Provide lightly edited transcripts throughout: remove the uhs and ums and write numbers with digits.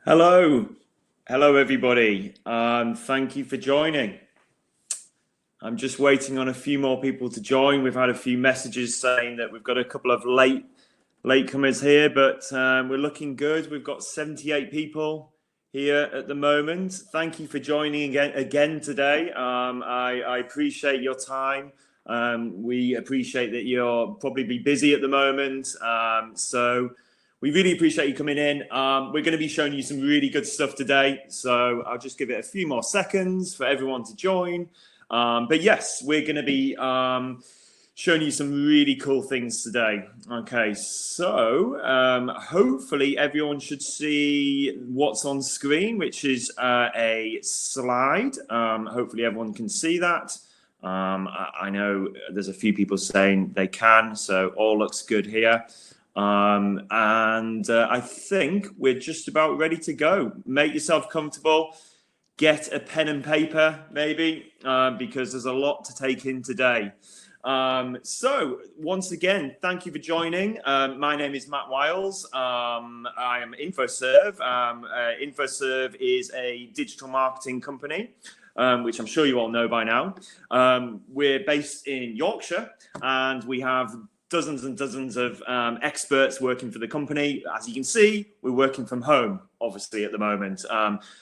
Hello, hello everybody. Thank you for joining. I'm just waiting on a few more people to join. We've had a few messages saying that we've got a couple of latecomers here, but we're looking good. We've got 78 people here at the moment. Thank you for joining again today. I appreciate your time. We appreciate that you're probably busy at the moment. So we really appreciate you coming in. We're going to be showing you some really good stuff today. So I'll just give it a few more seconds for everyone to join. But yes, we're going to be showing you some really cool things today. Okay, so hopefully everyone should see what's on screen, which is a slide. Hopefully everyone can see that. I know there's a few people saying they can, so all looks good here. I think we're just about ready to go. Make yourself comfortable. Get a pen and paper, maybe, because there's a lot to take in today. So once again, thank you for joining. My name is Matt Wiles. I am InfoServe. InfoServe is a digital marketing company, which I'm sure you all know by now. We're based in Yorkshire, and we have dozens and dozens of experts working for the company. As you can see, we're working from home, obviously, at the moment.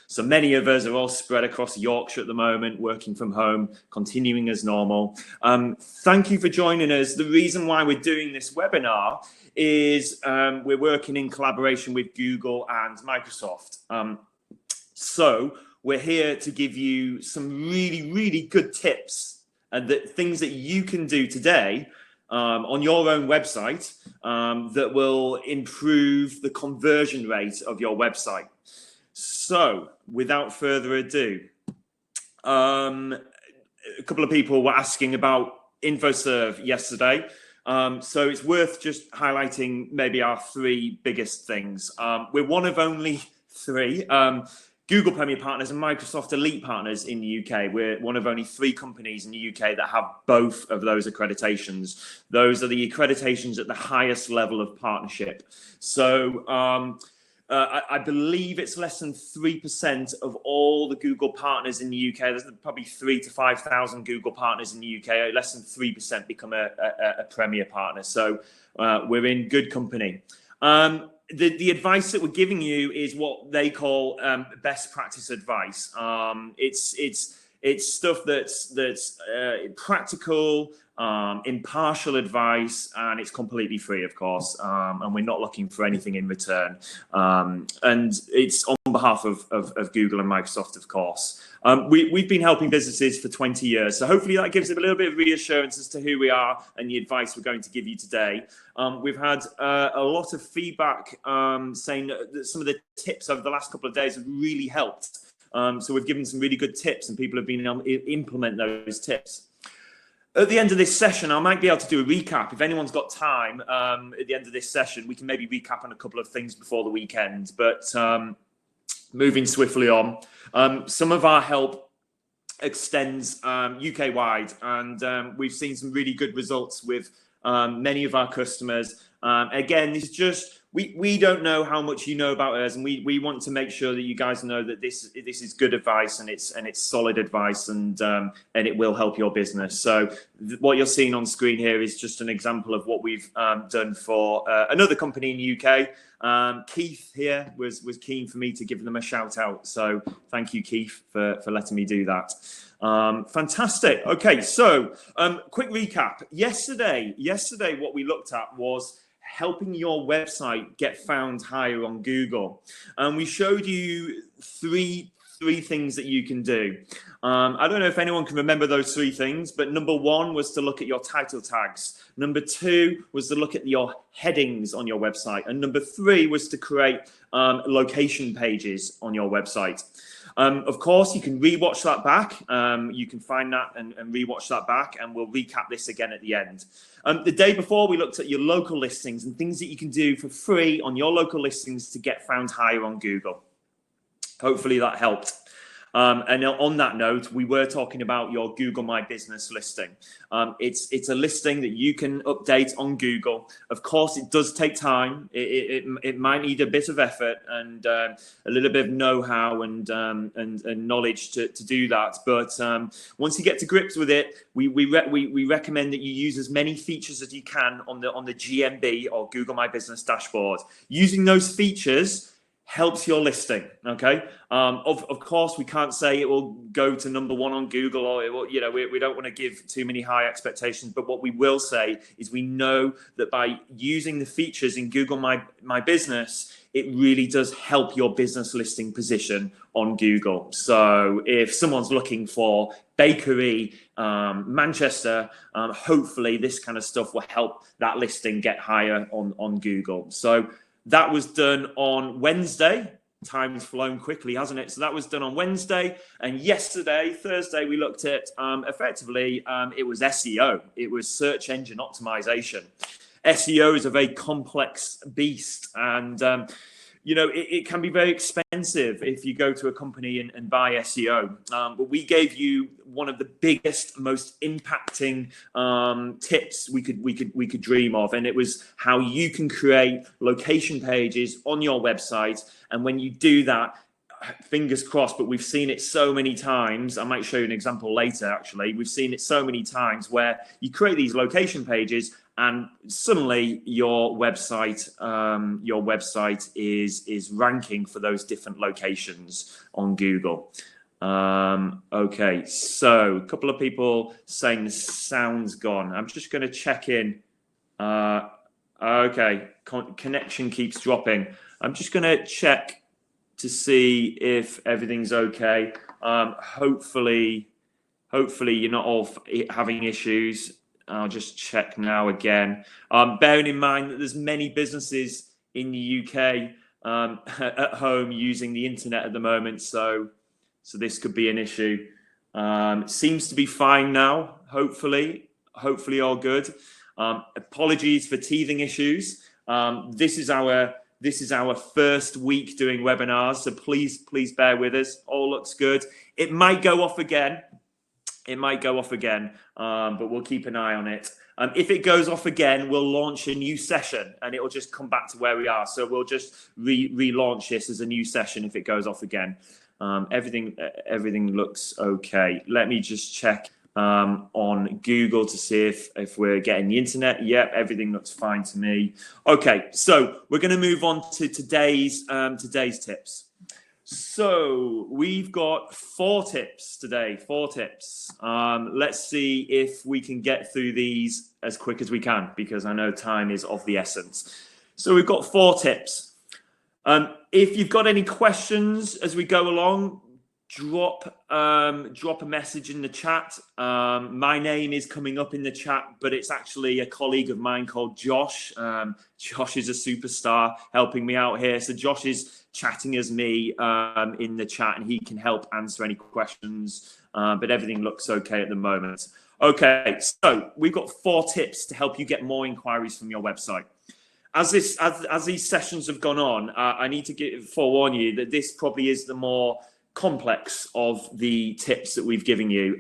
So many of us are all spread across Yorkshire at the moment, working from home, continuing as normal. Thank you for joining us. The reason why we're doing this webinar is we're working in collaboration with Google and Microsoft. So we're here to give you some really, really good tips and things that you can do today on your own website that will improve the conversion rate of your website. So without further ado, a couple of people were asking about InfoServe yesterday. So it's worth just highlighting maybe our three biggest things. We're one of only three Google Premier Partners and Microsoft Elite Partners in the UK. We're one of only three companies in the UK that have both of those accreditations. Those are the accreditations at the highest level of partnership. So I believe it's less than 3% of all the Google partners in the UK. There's probably 3,000 to 5,000 Google partners in the UK. Less than 3% become a Premier partner. So we're in good company. The advice that we're giving you is what they call best practice advice. It's stuff that's practical, impartial advice, and it's completely free, of course. And we're not looking for anything in return. And it's on behalf of Google and Microsoft, of course. We've been helping businesses for 20 years. So hopefully that gives them a little bit of reassurance as to who we are and the advice we're going to give you today. We've had a lot of feedback saying that some of the tips over the last couple of days have really helped. So we've given some really good tips and people have been able to implement those tips. At the end of this session, I might be able to do a recap. If anyone's got time at the end of this session, we can maybe recap on a couple of things before the weekend. But moving swiftly on, some of our help extends UK-wide, and we've seen some really good results with many of our customers. Again, this is just, we don't know how much you know about us, and we want to make sure that you guys know that this is good advice and it's solid advice, and it will help your business. So what you're seeing on screen here is just an example of what we've done for another company in the UK. Keith here was keen for me to give them a shout out. So thank you, Keith, for letting me do that. Fantastic. Okay, so quick recap. Yesterday, what we looked at was helping your website get found higher on Google, and we showed you three things that you can do. I don't know if anyone can remember those three things, but number one was to look at your title tags. Number two was to look at your headings on your website, and number three was to create location pages on your website. Of course, you can rewatch that back. You can find that and rewatch that back, and we'll recap this again at the end. The day before, we looked at your local listings and things that you can do for free on your local listings to get found higher on Google. Hopefully that helped. And on that note, we were talking about your Google My Business listing. It's a listing that you can update on Google. Of course, it does take time. It might need a bit of effort and a little bit of know-how and knowledge to do that. But once you get to grips with it, we recommend that you use as many features as you can on the GMB or Google My Business dashboard. Using those features helps your listing. Okay. Of course, we can't say it will go to number one on Google, or it will, we don't want to give too many high expectations. But what we will say is we know that by using the features in Google My Business, it really does help your business listing position on Google. So if someone's looking for bakery, Manchester, hopefully this kind of stuff will help that listing get higher on Google. So that was done on Wednesday. Time's flown quickly, hasn't it? So that was done on Wednesday. And yesterday, Thursday, we looked at effectively, it was SEO. It was search engine optimization. SEO is a very complex beast. And, it can be very expensive if you go to a company and buy SEO. But we gave you one of the biggest, most impacting tips we could dream of, and it was how you can create location pages on your website. And when you do that, fingers crossed, but we've seen it so many times. I might show you an example later. Actually, we've seen it so many times where you create these location pages, and suddenly your website is ranking for those different locations on Google. Okay, so a couple of people saying the sound's gone. I'm just going to check in. Okay, connection keeps dropping. I'm just going to check to see if everything's okay. Hopefully you're not all having issues. I'll just check now again. Bearing in mind that there's many businesses in the UK at home using the internet at the moment, so this could be an issue. Seems to be fine now. Hopefully all good. Apologies for teething issues. This is our first week doing webinars, so please bear with us. All looks good. It might go off again. But we'll keep an eye on it. If it goes off again, we'll launch a new session, and it will just come back to where we are. So we'll just relaunch this as a new session if it goes off again. Everything looks okay. Let me just check on Google to see if we're getting the internet. Yep, everything looks fine to me. Okay, so we're going to move on to today's tips. So we've got 4 tips today, 4 tips. Let's see if we can get through these as quick as we can, because I know time is of the essence. So we've got 4 tips. If you've got any questions as we go along, drop a message in the chat. My name is coming up in the chat, but it's actually a colleague of mine called Josh. Josh is a superstar helping me out here. So Josh is chatting as me in the chat, and he can help answer any questions. But everything looks okay at the moment. Okay, so we've got 4 tips to help you get more inquiries from your website. As these sessions have gone on, I need to forewarn you that this probably is the more complex of the tips that we've given you.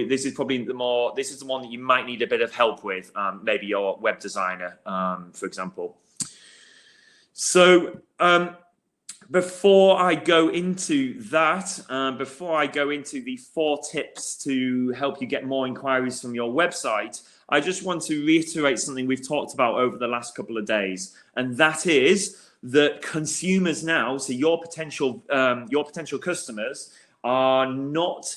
This is the one that you might need a bit of help with, maybe your web designer, for example. So before I go into that, before I go into the 4 tips to help you get more inquiries from your website, I just want to reiterate something we've talked about over the last couple of days, and that is that consumers now, so your potential customers, are not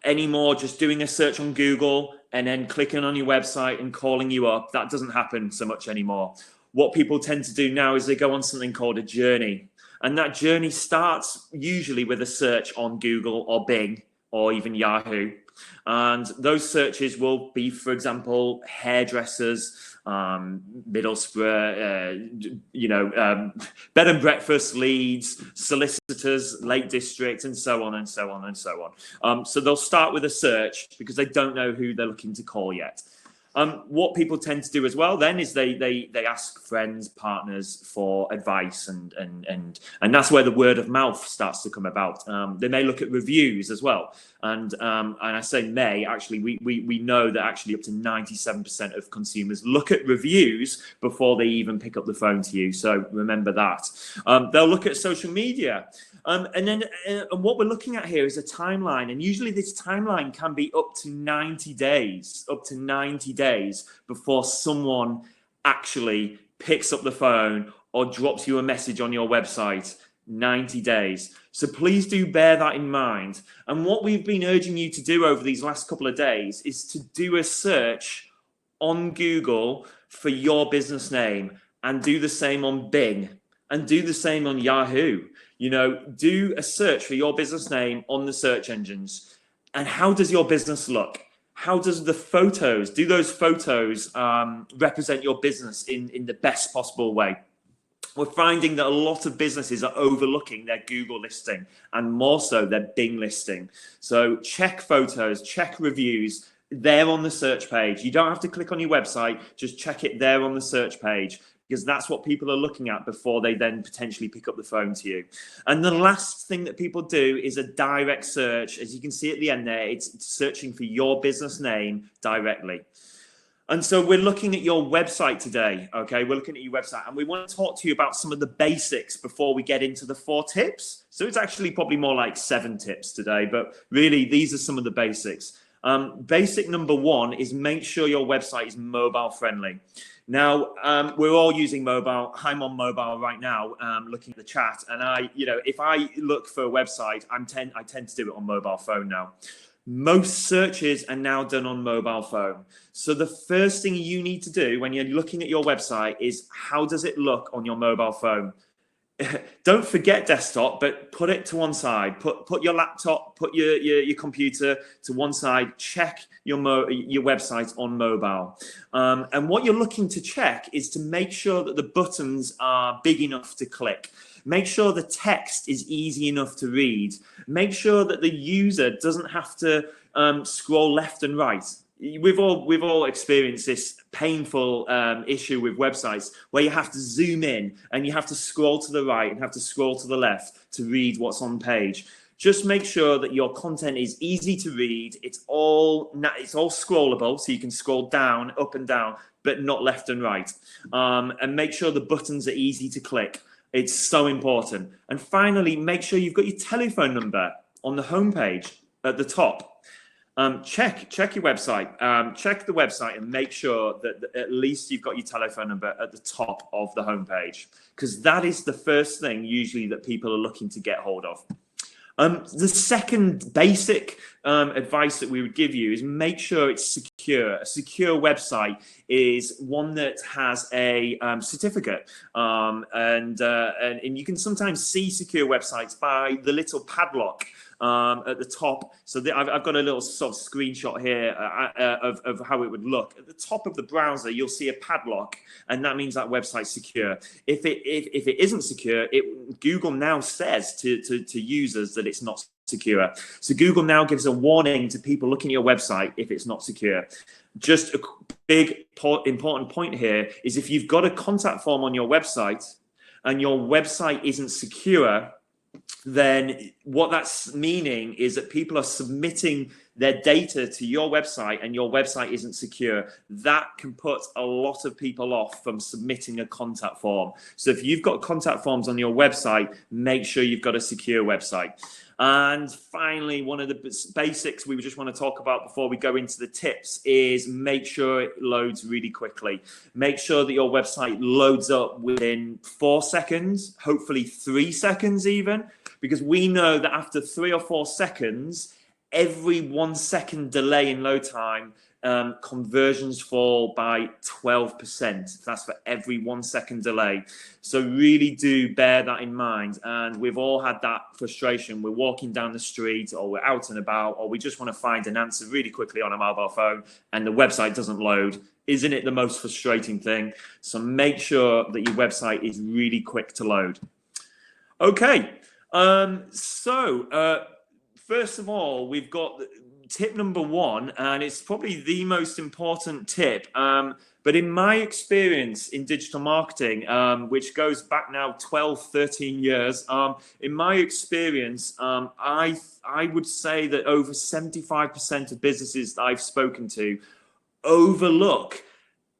anymore just doing a search on Google and then clicking on your website and calling you up. That doesn't happen so much anymore. What people tend to do now is they go on something called a journey. And that journey starts usually with a search on Google or Bing or even Yahoo. And those searches will be, for example, hairdressers, Middlesbrough, bed and breakfast, Leeds, solicitors, Lake District, and so on and so on and so on. So they'll start with a search because they don't know who they're looking to call yet. What people tend to do as well then is they ask friends, partners for advice, and that's where the word of mouth starts to come about. They may look at reviews as well, and I say may, actually we know that actually up to 97% of consumers look at reviews before they even pick up the phone to you. So remember that. They'll look at social media. And then what we're looking at here is a timeline, and usually this timeline can be up to 90 days before someone actually picks up the phone or drops you a message on your website. 90 days. So please do bear that in mind. And what we've been urging you to do over these last couple of days is to do a search on Google for your business name, and do the same on Bing, and do the same on Yahoo. You know, do a search for your business name on the search engines. And how does your business look? How does the photos, do those photos represent your business in the best possible way? We're finding that a lot of businesses are overlooking their Google listing, and more so their Bing listing. So check photos, check reviews there on the search page. You don't have to click on your website, just check it there on the search page, because that's what people are looking at before they then potentially pick up the phone to you. And the last thing that people do is a direct search. As you can see at the end there, it's searching for your business name directly. And so we're looking at your website today, okay? We're looking at your website, and we want to talk to you about some of the basics before we get into the 4 tips. So it's actually probably more like 7 tips today, but really these are some of the basics. Basic number 1 is make sure your website is mobile friendly. Now, we're all using mobile. I'm on mobile right now, looking at the chat, and if I look for a website, I tend to do it on mobile phone now. Most searches are now done on mobile phone. So the first thing you need to do when you're looking at your website is, how does it look on your mobile phone? Don't forget desktop, but put it to one side. Put your laptop, put your computer to one side. Check your website on mobile. And what you're looking to check is to make sure that the buttons are big enough to click. Make sure the text is easy enough to read. Make sure that the user doesn't have to scroll left and right. We've all experienced this painful issue with websites where you have to zoom in and you have to scroll to the right and have to scroll to the left to read what's on page. Just make sure that your content is easy to read. It's all scrollable, so you can scroll down, up and down, but not left and right. And make sure the buttons are easy to click. It's so important. And finally, make sure you've got your telephone number on the homepage at the top. Check your website. Check the website and make sure that at least you've got your telephone number at the top of the homepage, because that is the first thing usually that people are looking to get hold of. The second basic advice that we would give you is make sure it's secure. A secure website is one that has a certificate, and you can sometimes see secure websites by the little padlock at the top. So I've got a little sort of screenshot here of how it would look. At the top of the browser, you'll see a padlock, and that means that website's secure. If it isn't secure, Google now says to users that it's not secure. So Google now gives a warning to people looking at your website if it's not secure. Just a big important point here is, if you've got a contact form on your website and your website isn't secure, then what that's meaning is that people are submitting their data to your website and your website isn't secure. That can put a lot of people off from submitting a contact form. So if you've got contact forms on your website, make sure you've got a secure website. And finally, one of the basics we just want to talk about before we go into the tips is make sure it loads really quickly. Make sure that your website loads up within 4 seconds, hopefully 3 seconds even, because we know that after 3 or 4 seconds, every 1 second delay in load time, conversions fall by 12%. That's for every 1 second delay. So really do bear that in mind. And we've all had that frustration. We're walking down the street, or we're out and about, or we just want to find an answer really quickly on a mobile phone and the website doesn't load. Isn't it the most frustrating thing? So make sure that your website is really quick to load. Okay. First of all, we've got tip number one, and it's probably the most important tip. But in my experience in digital marketing, which goes back now 12, 13 years, in my experience, I would say that over 75% of businesses that I've spoken to overlook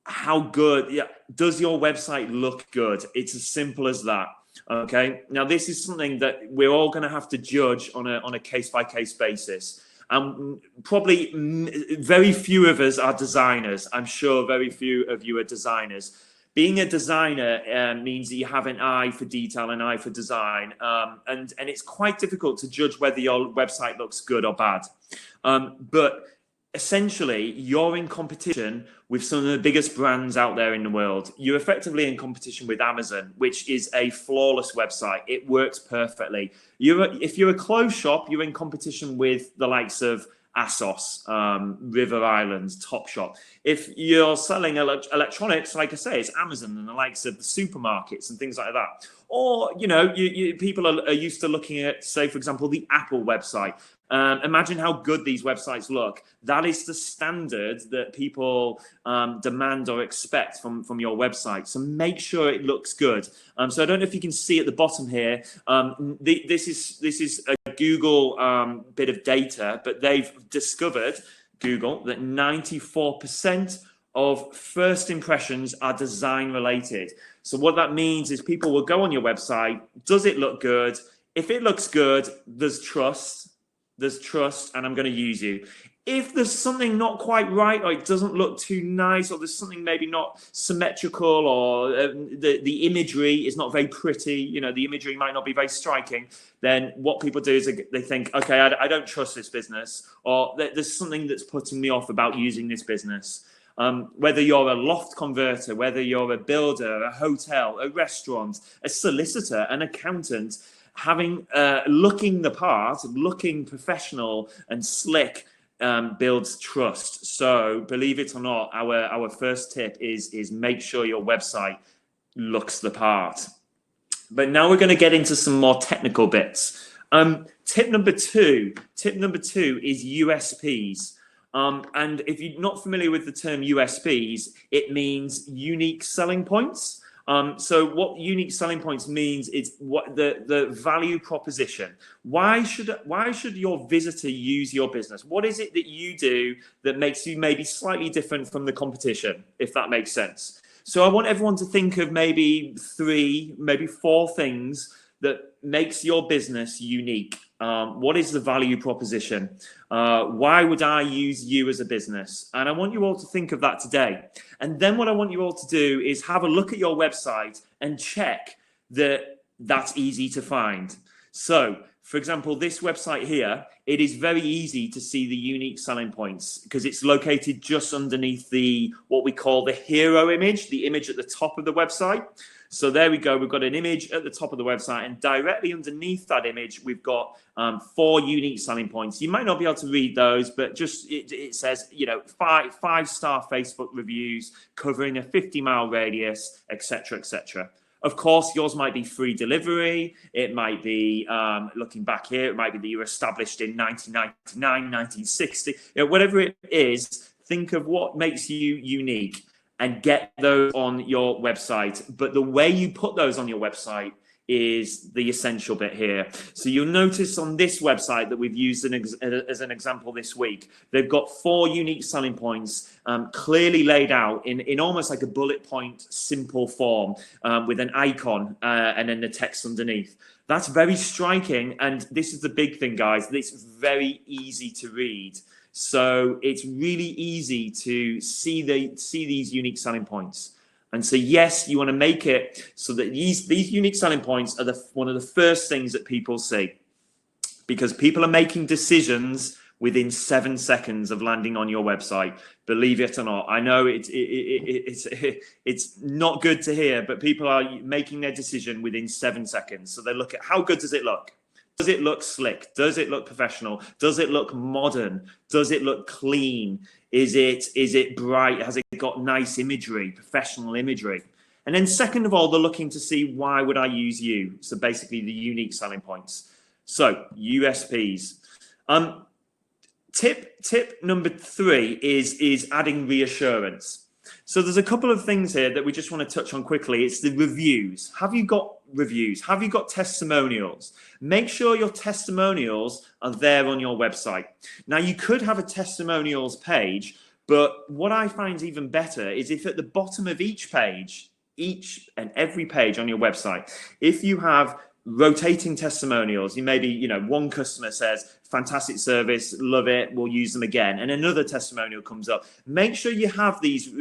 how good, does your website look good? It's as simple as that. Okay. Now, this is something that we're all going to have to judge on a case-by-case basis. Probably very few of us are designers. I'm sure very few of you are designers. Being a designer means that you have an eye for detail, an eye for design, and it's quite difficult to judge whether your website looks good or bad. But essentially, you're in competition with some of the biggest brands out there in the world. You're effectively in competition with Amazon, which is a flawless website. It works perfectly. If you're a clothes shop, you're in competition with the likes of ASOS, River Islands, Topshop. If you're selling electronics, like I say, it's Amazon and the likes of the supermarkets and things like that. Or, people are used to looking at, say, for example, the Apple website. Imagine how good these websites look. That is the standard that people demand or expect from your website. So make sure it looks good. So I don't know if you can see at the bottom here. This is a Google bit of data, but they've discovered, Google, that 94% of first impressions are design related. So what that means is people will go on your website. Does it look good? If it looks good, there's trust, and I'm going to use you. If there's something not quite right, or it doesn't look too nice, or there's something maybe not symmetrical, or the imagery is not very pretty, the imagery might not be very striking, then what people do is they think, okay, I don't trust this business, or there's something that's putting me off about using this business. Whether you're a loft converter, whether you're a builder, a hotel, a restaurant, a solicitor, an accountant, looking the part, looking professional and slick builds trust. So believe it or not, our first tip is make sure your website looks the part. But now we're going to get into some more technical bits. Tip number two is USPs. And if you're not familiar with the term USPs, it means unique selling points. So what unique selling points means is what the value proposition. Why should your visitor use your business? What is it that you do that makes you maybe slightly different from the competition, if that makes sense? So I want everyone to think of maybe 3, maybe 4 things that makes your business unique. What is the value proposition? Why would I use you as a business? And I want you all to think of that today. And then what I want you all to do is have a look at your website and check that that's easy to find. So, for example, this website here, it is very easy to see the unique selling points because it's located just underneath what we call the hero image, the image at the top of the website. So there we go. We've got an image at the top of the website, and directly underneath that image, we've got 4 unique selling points. You might not be able to read those, but just it says, 5-star Facebook reviews covering a 50-mile radius, etc., etc. Of course, yours might be free delivery. It might be, looking back here, it might be that you were established in 1999, 1960. Whatever it is, think of what makes you unique and get those on your website. But the way you put those on your website is the essential bit here. So you'll notice on this website that we've used as an example this week, they've got 4 unique selling points clearly laid out in almost like a bullet point, simple form with an icon and then the text underneath. That's very striking. And this is the big thing, guys. It's very easy to read. So it's really easy to see these unique selling points. And so, yes, you want to make it so that these unique selling points are one of the first things that people see, because people are making decisions within 7 seconds of landing on your website. Believe it or not, I know it's not good to hear, but people are making their decision within 7 seconds. So they look at how good does it look? Does it look slick? Does it look professional? Does it look modern? Does it look clean? Is it bright? Has it got nice imagery, professional imagery? And then second of all, they're looking to see, why would I use you? So basically the unique selling points. So USPs. Tip number 3 is adding reassurance. So there's a couple of things here that we just want to touch on quickly. It's the reviews. Have you got reviews? Have you got testimonials? Make sure your testimonials are there on your website. Now, you could have a testimonials page, but what I find even better is if at the bottom of each page, each and every page on your website, if you have rotating testimonials, you maybe, you know, one customer says, fantastic service, love it, we'll use them again, and another testimonial comes up. Make sure you have these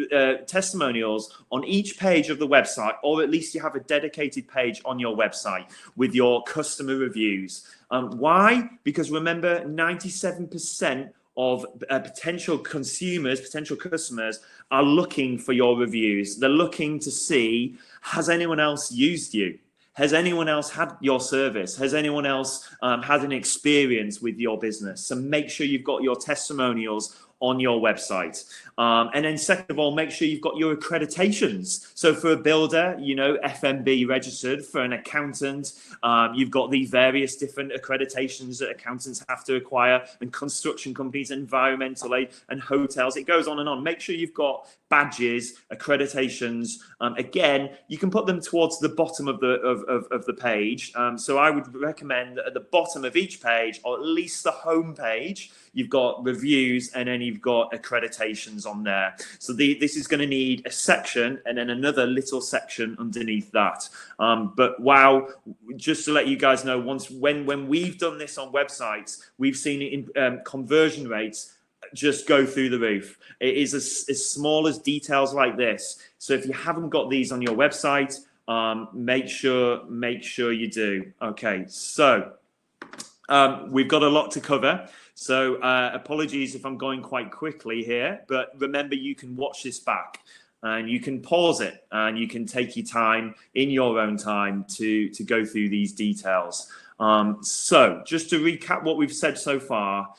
testimonials on each page of the website, or at least you have a dedicated page on your website with your customer reviews. Why? Because remember, 97% of potential consumers, potential customers are looking for your reviews. They're looking to see, has anyone else used you? Has anyone else had your service? Has anyone else had an experience with your business? So make sure you've got your testimonials on your website. And then second of all, make sure you've got your accreditations. So for a builder, you know, FMB registered. For an accountant, you've got the various different accreditations that accountants have to acquire, and construction companies, environmental aid, and hotels. It goes on and on. Make sure you've got badges, accreditations. Again, you can put them towards the bottom of the page. So I would recommend that at the bottom of each page, or at least the home page, you've got reviews, and then you've got accreditations on there. So this is going to need a section and then another little section underneath that. But wow, just to let you guys know, when we've done this on websites, we've seen it in conversion rates just go through the roof. It is as small as details like this. So if you haven't got these on your website, make sure you do. Okay, so we've got a lot to cover. So apologies if I'm going quite quickly here, but remember, you can watch this back and you can pause it and you can take your time in your own time to go through these details. So just to recap what we've said so far,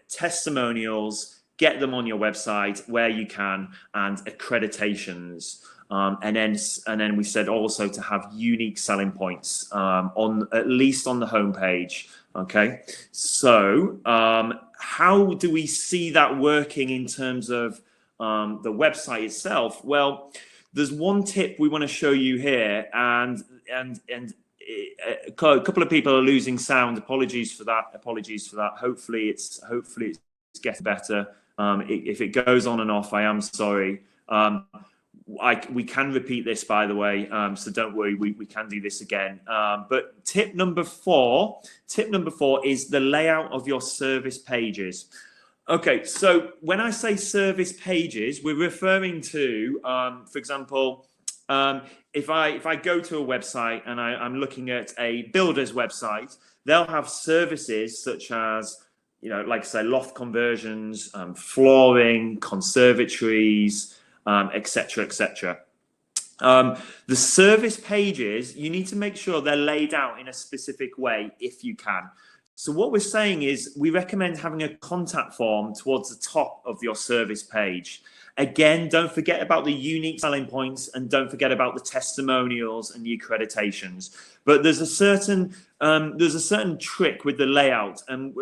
testimonials, get them on your website where you can, and accreditations. And then we said also to have unique selling points on at least on the homepage. Okay, so how do we see that working in terms of the website itself? Well, there's one tip we want to show you here, and a couple of people are losing sound. Apologies for that. Hopefully it's getting better. If it goes on and off, I am sorry. We can repeat this, by the way, so don't worry, we can do this again. But tip number four is the layout of your service pages. Okay, so when I say service pages, we're referring to, for example, if I go to a website and I'm looking at a builder's website, they'll have services such as, you know, like I say, loft conversions, flooring, conservatories, etc., etc. The service pages, you need to make sure they're laid out in a specific way if you can. So what we're saying is we recommend having a contact form towards the top of your service page. Again, don't forget about the unique selling points, and don't forget about the testimonials and the accreditations. But there's a certain trick with the layout, and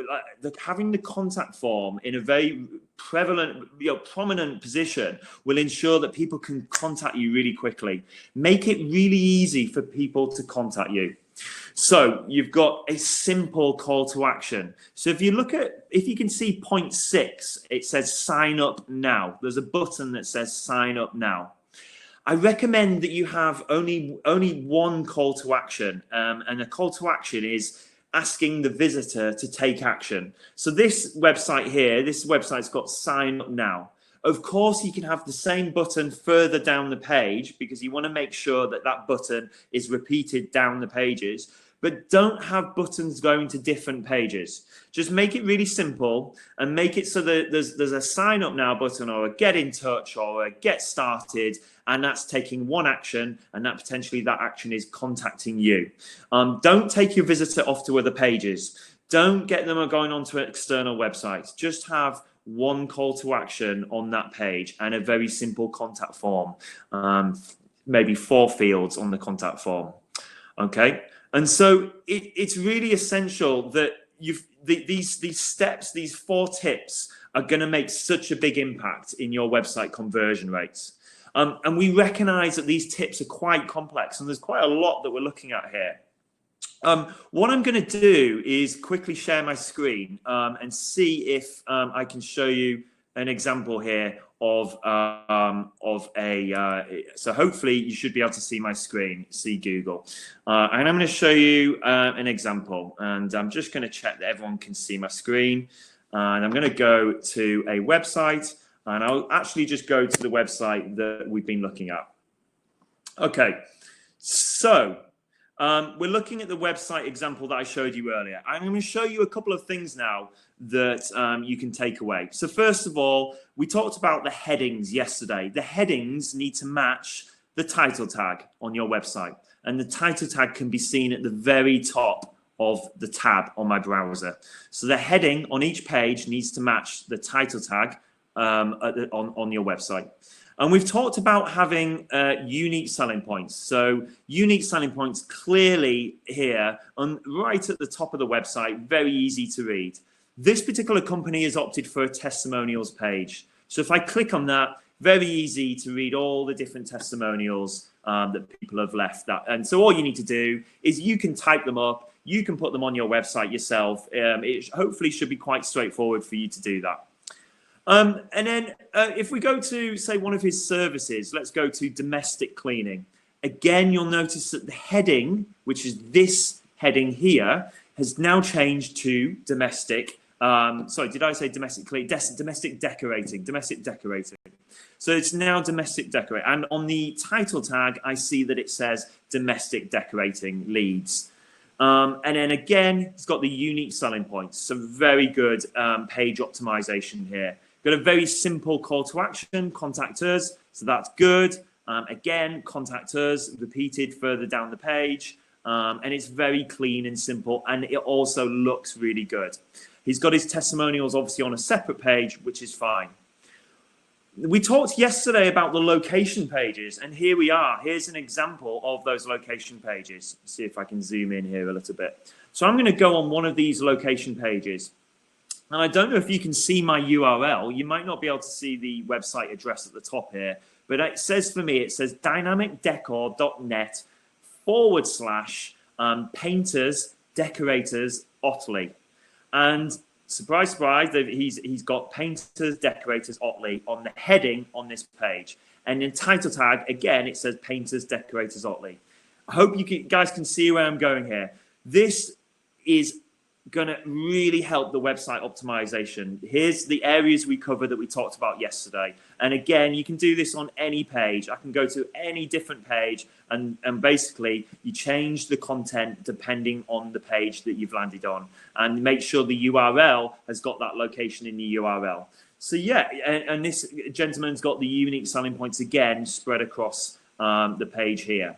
having the contact form in a very prominent position will ensure that people can contact you really quickly. Make it really easy for people to contact you. So you've got a simple call to action. So if you can see point 6, it says sign up now. There's a button that says sign up now. I recommend that you have only one call to action, and the call to action is asking the visitor to take action. So this website's got sign up now. Of course, you can have the same button further down the page because you want to make sure that button is repeated down the pages, but don't have buttons going to different pages. Just make it really simple and make it so that there's a sign up now button, or a get in touch, or a get started, and that's taking one action, and that action is contacting you. Don't take your visitor off to other pages. Don't get them going onto external websites. Just have one call to action on that page and a very simple contact form, maybe 4 fields on the contact form. Okay, and so it's really essential that these steps, these 4 tips are going to make such a big impact in your website conversion rates. And we recognize that these tips are quite complex, and there's quite a lot that we're looking at here. What I'm going to do is quickly share my screen and see if I can show you an example here of so hopefully you should be able to see my screen, see Google. And I'm going to show you an example, and I'm just going to check that everyone can see my screen. And I'm going to go to a website, and I'll actually just go to the website that we've been looking at. Okay, so we're looking at the website example that I showed you earlier. I'm going to show you a couple of things now that you can take away. So first of all, we talked about the headings yesterday. The headings need to match the title tag on your website, and the title tag can be seen at the very top of the tab on my browser. So the heading on each page needs to match the title tag on your website. And we've talked about having unique selling points. So unique selling points clearly here and right at the top of the website, very easy to read. This particular company has opted for a testimonials page. So if I click on that, very easy to read all the different testimonials that people have left. And so all you need to do is you can type them up, you can put them on your website yourself. It hopefully should be quite straightforward for you to do that. And then if we go to, say, one of his services, let's go to domestic cleaning. Again, you'll notice that the heading, which is this heading here, has now changed to domestic. Sorry, did I say domestic cleaning? Domestic decorating. Domestic decorating. So it's now domestic decorating. And on the title tag, I see that it says domestic decorating leads. And then again, it's got the unique selling points. So very good page optimization here. Got a very simple call to action, contact us. So that's good. Again, contact us, repeated further down the page. And it's very clean and simple. And it also looks really good. He's got his testimonials obviously on a separate page, which is fine. We talked yesterday about the location pages, and here we are. Here's an example of those location pages. Let's see if I can zoom in here a little bit. So I'm going to go on one of these location pages. And I don't know if you can see my URL. You might not be able to see the website address at the top here, but it says for me, it says dynamicdecor.net/painters, decorators, Otley. And surprise, surprise, he's got painters, decorators, Otley on the heading on this page. And in title tag, again, it says painters, decorators, Otley. I hope you guys can see where I'm going here. This is going to really help the website optimization. Here's the areas we cover that we talked about yesterday. And again, you can do this on any page. I can go to any different page and basically you change the content depending on the page that you've landed on, and make sure the URL has got that location in the URL. So yeah, and this gentleman's got the unique selling points again spread across the page here.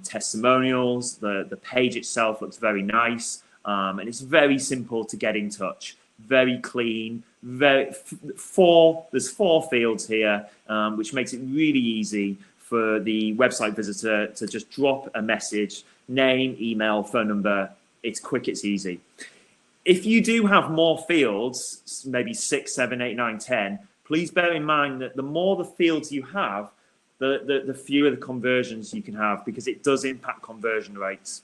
Testimonials, the page itself looks very nice. And it's very simple to get in touch, very clean, there's 4 fields here, which makes it really easy for the website visitor to just drop a message, name, email, phone number. It's quick, it's easy. If you do have more fields, maybe 6, 7, 8, 9, 10, please bear in mind that the more the fields you have, the fewer the conversions you can have, because it does impact conversion rates.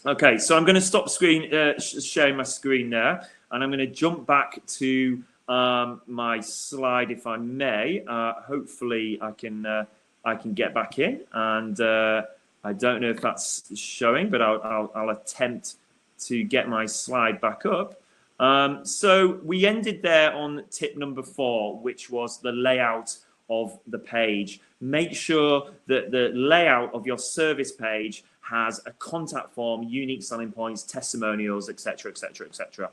Okay, so I'm going to stop sharing my screen there, and I'm going to jump back to my slide, if I may. Hopefully, I can get back in, and I don't know if that's showing, but I'll attempt to get my slide back up. So we ended there on tip number 4, which was the layout of the page. Make sure that the layout of your service page has a contact form, unique selling points, testimonials, etc., etc., etc.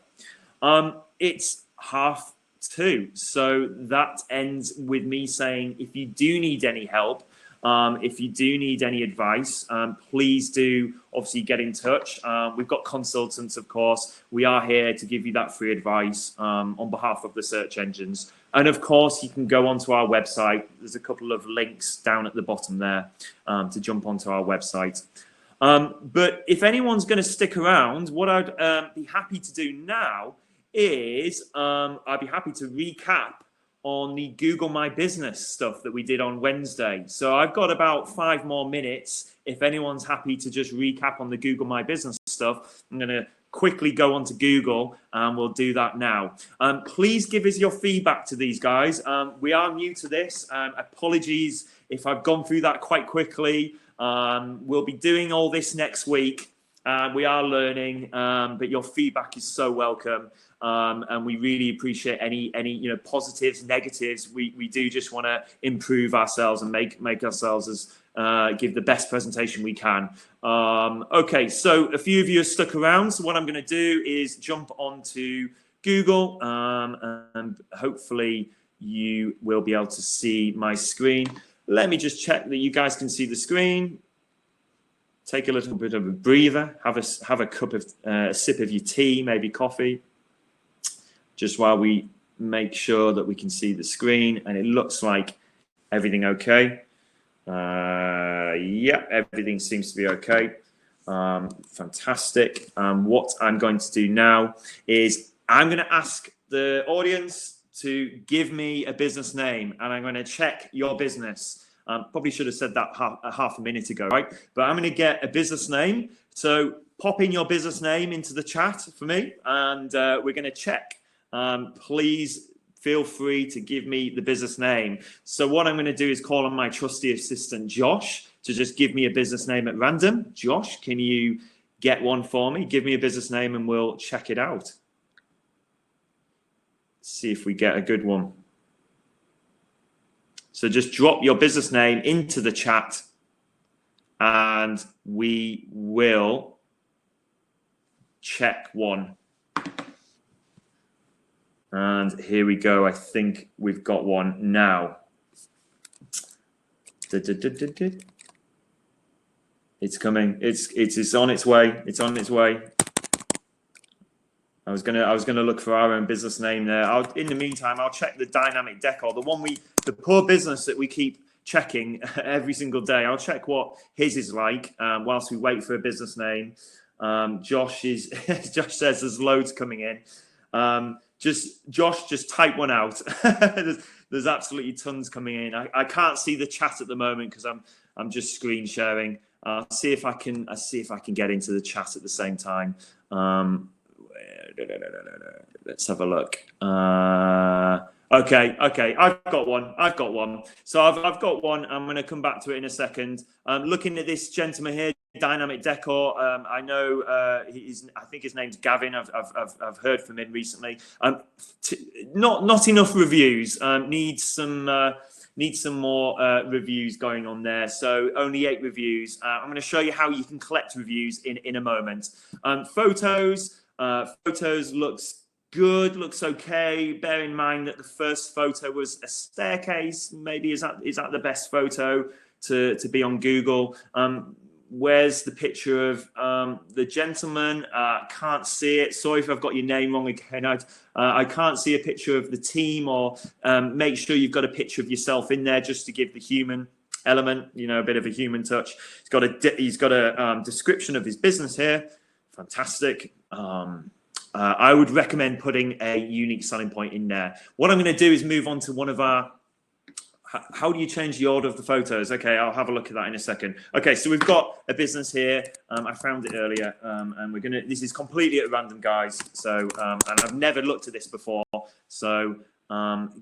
It's 1:30, so that ends with me saying, if you do need any help, if you do need any advice, please do obviously get in touch. We've got consultants, of course. We are here to give you that free advice on behalf of the search engines. And of course, you can go onto our website. There's a couple of links down at the bottom there to jump onto our website. But if anyone's going to stick around, what I'd be happy to do now is I'd be happy to recap on the Google My Business stuff that we did on Wednesday. So I've got about 5 more minutes. If anyone's happy to just recap on the Google My Business stuff, I'm going to quickly go onto Google and we'll do that now. Please give us your feedback to these guys. We are new to this. Apologies if I've gone through that quite quickly. We'll be doing all this next week. We are learning, but your feedback is so welcome. And we really appreciate any positives, negatives. We do just want to improve ourselves and make ourselves as give the best presentation we can. Okay, so a few of you are stuck around. So what I'm going to do is jump onto Google, and hopefully you will be able to see my screen. Let me just check that you guys can see the screen. Take a little bit of a breather. Have a cup of a sip of your tea, maybe coffee, just while we make sure that we can see the screen. And it looks like everything okay. Yeah, everything seems to be okay. Fantastic. What I'm going to do now is I'm going to ask the audience to give me a business name, and I'm going to check your business. Probably should have said that half a minute ago, right? But I'm going to get a business name. So pop in your business name into the chat for me, and we're going to check. Please feel free to give me the business name. So what I'm going to do is call on my trusty assistant, Josh, to just give me a business name at random. Josh, can you get one for me? Give me a business name and we'll check it out. See if we get a good one. So just drop your business name into the chat and we will check one. And here we go. I think we've got one now. It's coming. It's on its way. It's on its way. I was gonna look for our own business name there. In the meantime, I'll check the Dynamic Decor, the poor business that we keep checking every single day. I'll check what his is like whilst we wait for a business name. Josh says there's loads coming in. Just type one out. there's absolutely tons coming in. I can't see the chat at the moment because I'm just screen sharing. I'll see if I can get into the chat at the same time. Let's have a look. Okay. I've got one. So I've got one. I'm going to come back to it in a second. Looking at this gentleman here, Dynamic Decor. I know I think his name's Gavin. I've heard from him recently. Not enough reviews. Needs some more reviews going on there. So only 8 reviews. I'm going to show you how you can collect reviews in a moment. Photos looks good, looks okay. Bear in mind that the first photo was a staircase. Maybe is that the best photo to be on Google? Where's the picture of the gentleman? Can't see it. Sorry if I've got your name wrong again. I can't see a picture of the team, or make sure you've got a picture of yourself in there just to give the human element, a bit of a human touch. He's got a description of his business here. Fantastic. I would recommend putting a unique selling point in there. What I'm going to do is move on to one of our... How do you change the order of the photos? Okay, I'll have a look at that in a second. Okay, so we've got a business here. I found it earlier, and this is completely at random, guys. So, and I've never looked at this before. So,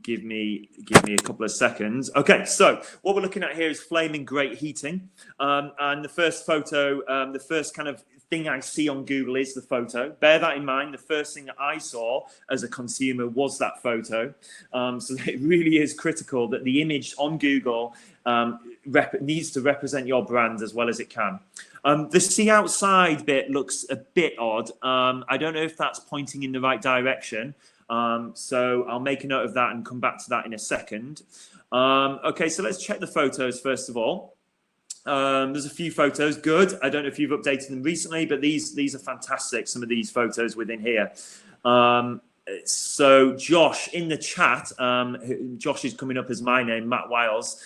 give me a couple of seconds. Okay, so what we're looking at here is Flaming Great Heating, and the first photo, the first kind of thing I see on Google is the photo. Bear that in mind. The first thing that I saw as a consumer was that photo. So it really is critical that the image on Google needs to represent your brand as well as it can. The see outside bit looks a bit odd. I don't know if that's pointing in the right direction. So I'll make a note of that and come back to that in a second. Okay, so let's check the photos first of all. There's a few photos. Good. I don't know if you've updated them recently, but these are fantastic. Some of these photos within here. So Josh in the chat, Josh is coming up as my name, Matt Wiles.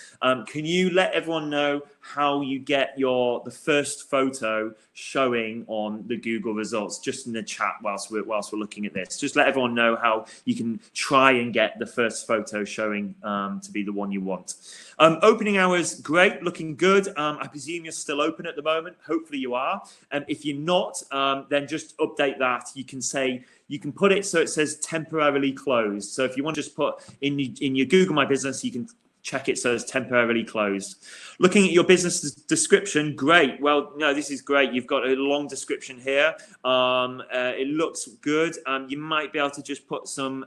Can you let everyone know how you get the first photo showing on the Google results, just in the chat whilst we're looking at this. Just let everyone know how you can try and get the first photo showing to be the one you want. Opening hours, great, looking good. I presume you're still open at the moment. Hopefully you are. If you're not, then just update that. You can put it so it says temporarily closed. So if you want to just put in your Google My Business, you can check it so it's temporarily closed. Looking at your business description, great. Well, no, this is great. You've got a long description here. It looks good. You might be able to just put some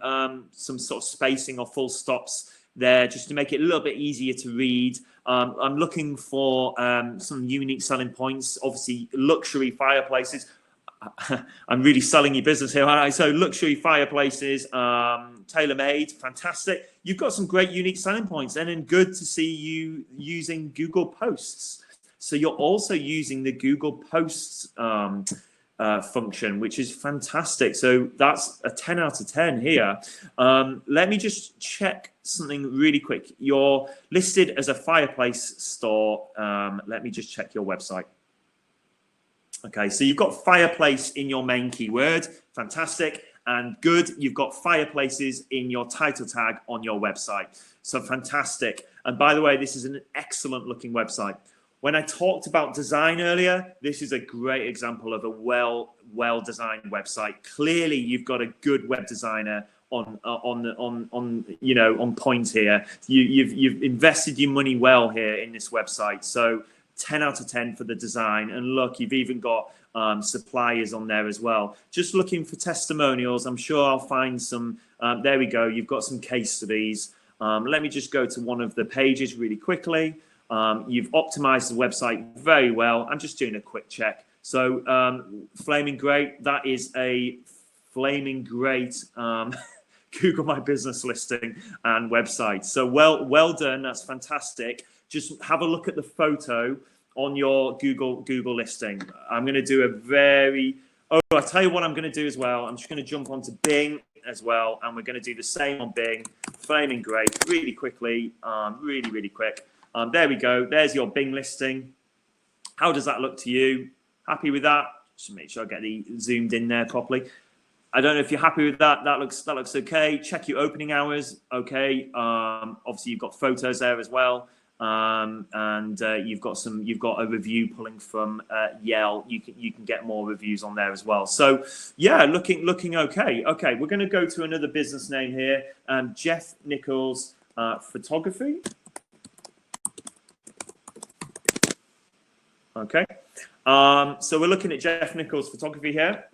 sort of spacing or full stops there just to make it a little bit easier to read. I'm looking for some unique selling points. Obviously, luxury fireplaces. I'm really selling your business here, aren't I? So luxury fireplaces, tailor-made, fantastic. You've got some great unique selling points, and then good to see you using Google Posts. So you're also using the Google Posts function, which is fantastic. So that's a 10 out of 10 here. Let me just check something really quick. You're listed as a fireplace store. Let me just check your website. Okay, so you've got fireplace in your main keyword, fantastic, and good. You've got fireplaces in your title tag on your website, so fantastic. And by the way, this is an excellent looking website. When I talked about design earlier, this is a great example of a well designed website. Clearly, you've got a good web designer on point here. You've invested your money well here in this website. So 10 out of 10 for the design. And look, you've even got suppliers on there as well. Just looking for testimonials. I'm sure I'll find some. There we go. You've got some case studies. Let me just go to one of the pages really quickly. You've optimized the website very well. I'm just doing a quick check. So flaming great. That is a flaming great Google My Business listing and website. So well done. That's fantastic. Just have a look at the photo on your Google listing. I'm going to do I'll tell you what I'm going to do as well. I'm just going to jump onto Bing as well, and we're going to do the same on Bing. Flaming great, really quickly, really quick. There we go. There's your Bing listing. How does that look to you? Happy with that? Just make sure I get the zoomed in there properly. I don't know if you're happy with that. That looks okay. Check your opening hours. Okay. Obviously, you've got photos there as well. And you've got a review pulling from Yale. You can get more reviews on there as well. So yeah, looking okay. Okay, we're going to go to another business name here. Jeff Nichols Photography. Okay, so we're looking at Jeff Nichols Photography here.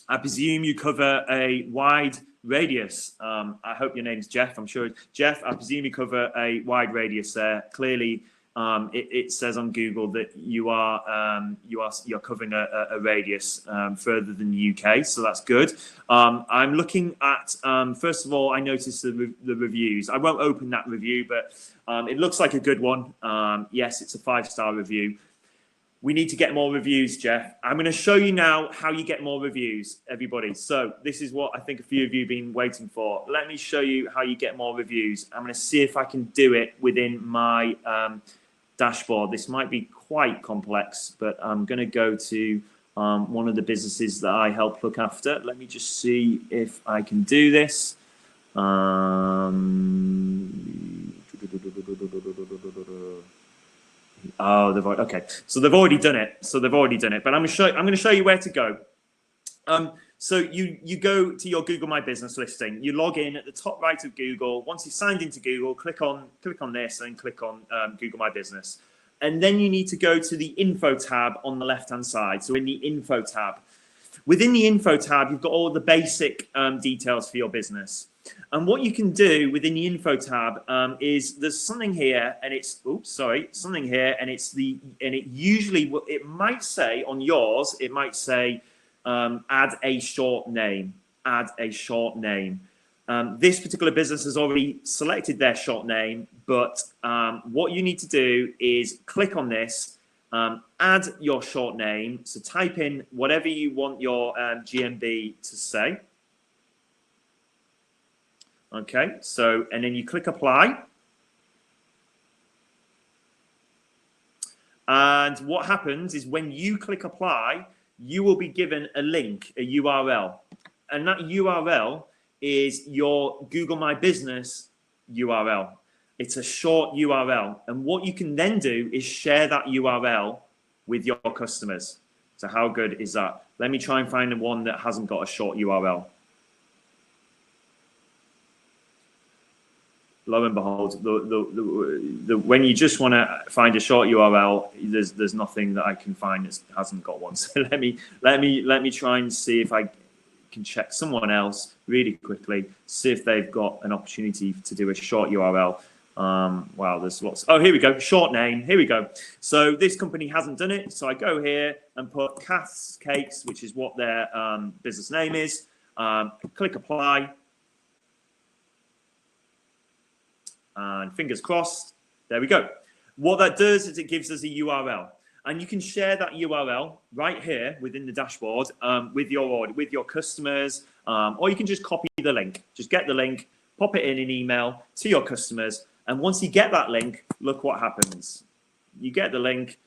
I presume you cover a wide radius. I hope your name's Jeff. I'm sure Jeff. I presume you cover a wide radius there. Clearly, it says on Google that you're covering a radius further than the UK, so that's good. I'm looking at first of all, I noticed the reviews. I won't open that review, but it looks like a good one. Yes, it's a 5-star review. We need to get more reviews, Jeff. I'm going to show you now how you get more reviews, everybody. So this is what I think a few of you have been waiting for. Let me show you how you get more reviews. I'm going to see if I can do it within my dashboard. This might be quite complex, but I'm going to go to one of the businesses that I help look after. Let me just see if I can do this. Oh, okay. So they've already done it. But I'm going to show you where to go. So you go to your Google My Business listing. You log in at the top right of Google. Once you've signed into Google, click on this and click on Google My Business. And then you need to go to the Info tab on the left-hand side. So in the Info tab. Within the Info tab, you've got all the basic details for your business. And what you can do within the Info tab is there's something here, and it's something here, and it might say on yours, it might say add a short name. Add a short name. This particular business has already selected their short name, but what you need to do is click on this, add your short name. So type in whatever you want your GMB to say. Okay, so, and then you click apply. And what happens is when you click apply, you will be given a link, a URL. And that URL is your Google My Business URL. It's a short URL. And what you can then do is share that URL with your customers. So how good is that? Let me try and find the one that hasn't got a short URL. Lo and behold, when you just want to find a short URL, there's nothing that I can find that hasn't got one. So let me try and see if I can check someone else really quickly, see if they've got an opportunity to do a short URL. Wow, there's lots. Oh, here we go. Short name. Here we go. So this company hasn't done it. So I go here and put Kath's Cakes, which is what their business name is. Click apply. And fingers crossed, there we go. What that does is it gives us a URL, and you can share that URL right here within the dashboard with your customers, or you can just copy the link. Just get the link, pop it in an email to your customers, and once you get that link, look what happens. You get the link,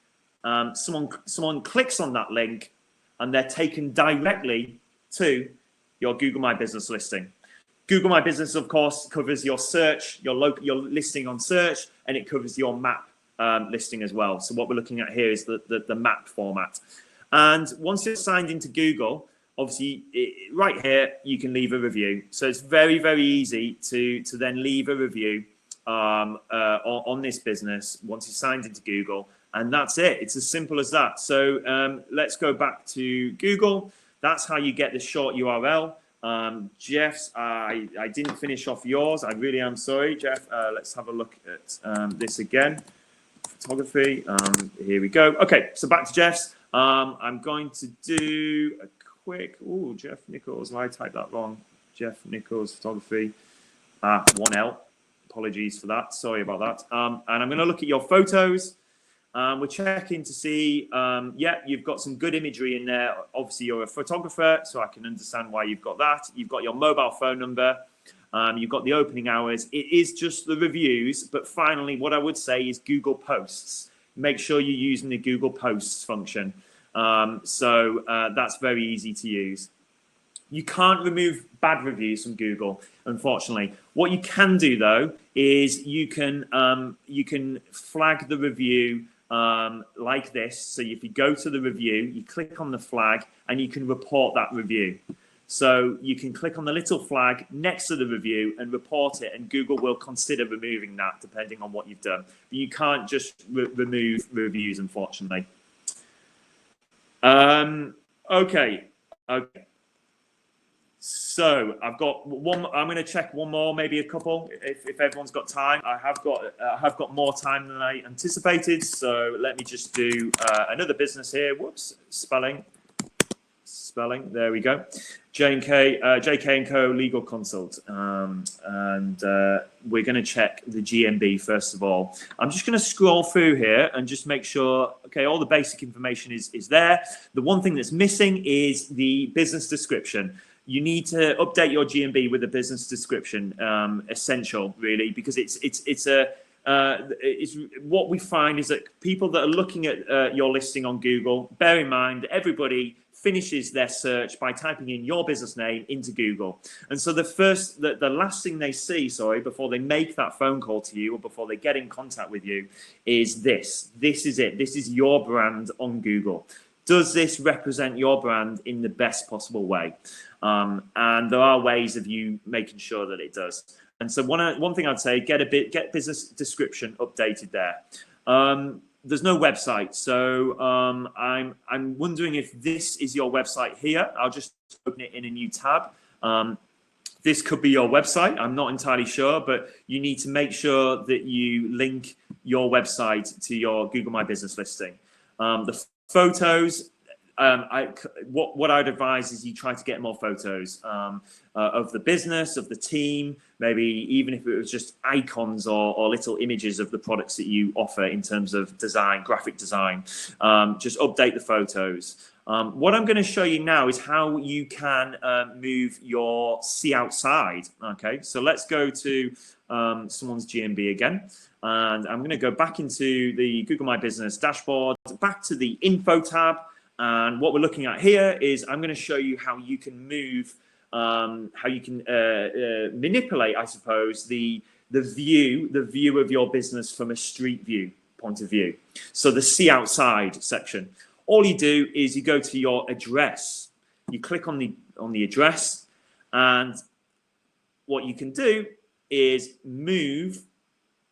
someone clicks on that link, and they're taken directly to your Google My Business listing. Google My Business, of course, covers your search, your listing on search, and it covers your map listing as well. So what we're looking at here is the map format. And once you're signed into Google, obviously, right here, you can leave a review. So it's very, very easy to then leave a review on this business once you're signed into Google. And that's it. It's as simple as that. So let's go back to Google. That's how you get the short URL. Jeff's, I didn't finish off yours. I really am sorry, Jeff. Let's have a look at this again. Photography. Here we go. Okay, so back to Jeff's. I'm going to do a quick. Oh, Jeff Nichols. I typed that wrong. Jeff Nichols Photography. 1L. Apologies for that. Sorry about that. And I'm going to look at your photos. We're checking to see, yeah, you've got some good imagery in there. Obviously, you're a photographer, so I can understand why you've got that. You've got your mobile phone number. You've got the opening hours. It is just the reviews. But finally, what I would say is Google Posts. Make sure you're using the Google Posts function. So that's very easy to use. You can't remove bad reviews from Google, unfortunately. What you can do, though, is you can flag the review like this. So if you go to the review, you click on the flag and you can report that review. So you can click on the little flag next to the review and report it, and Google will consider removing that depending on what you've done. But you can't just remove reviews, unfortunately. Okay. So I've got one. I'm going to check one more, maybe a couple, if everyone's got time. I have got more time than I anticipated. So let me just do another business here. Whoops, spelling. There we go. JK & Co. Legal Consult, and we're going to check the GMB first of all. I'm just going to scroll through here and just make sure. Okay, all the basic information is there. The one thing that's missing is the business description. You need to update your GMB with a business description, essential really, because it's what we find is that people that are looking at your listing on Google, bear in mind, everybody finishes their search by typing in your business name into Google. And so the last thing they see, before they make that phone call to you or before they get in contact with you is this. This is it. This is your brand on Google. Does this represent your brand in the best possible way? And there are ways of you making sure that it does. And so one thing I'd say, get business description updated there. There's no website, so I'm wondering if this is your website here. I'll just open it in a new tab. This could be your website. I'm not entirely sure, but you need to make sure that you link your website to your Google My Business listing. The photos, what I'd advise is you try to get more photos of the business, of the team, maybe even if it was just icons or little images of the products that you offer in terms of design, graphic design. Just update the photos. What I'm going to show you now is how you can move your see outside. Okay, so let's go to someone's GMB again. And I'm going to go back into the Google My Business dashboard, back to the info tab. And what we're looking at here is I'm going to show you how you can move, how you can manipulate, I suppose, the view of your business from a street view point of view. So the see outside section. All you do is you go to your address. You click on the address, and what you can do is move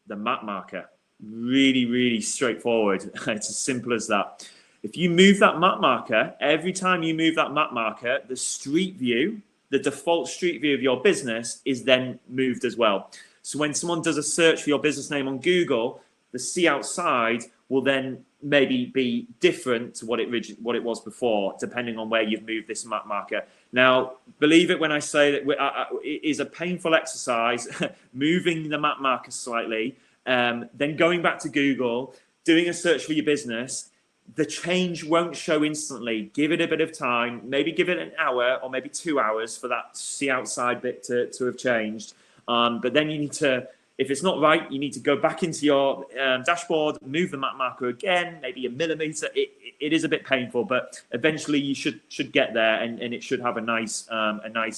the map marker. Really, really straightforward. It's as simple as that. If you move that map marker, every time you move that map marker, the street view, the default street view of your business is then moved as well. So when someone does a search for your business name on Google, the see outside will then maybe be different to what it was before, depending on where you've moved this map marker. Now, believe it when I say that it is a painful exercise, moving the map marker slightly, then going back to Google, doing a search for your business. The change won't show instantly. Give it a bit of time, maybe give it an hour or maybe 2 hours for that see outside bit to have changed. But then you need to, if it's not right, you need to go back into your dashboard, move the map marker again, maybe a millimeter. It is a bit painful, but eventually you should get there, and it should have a nice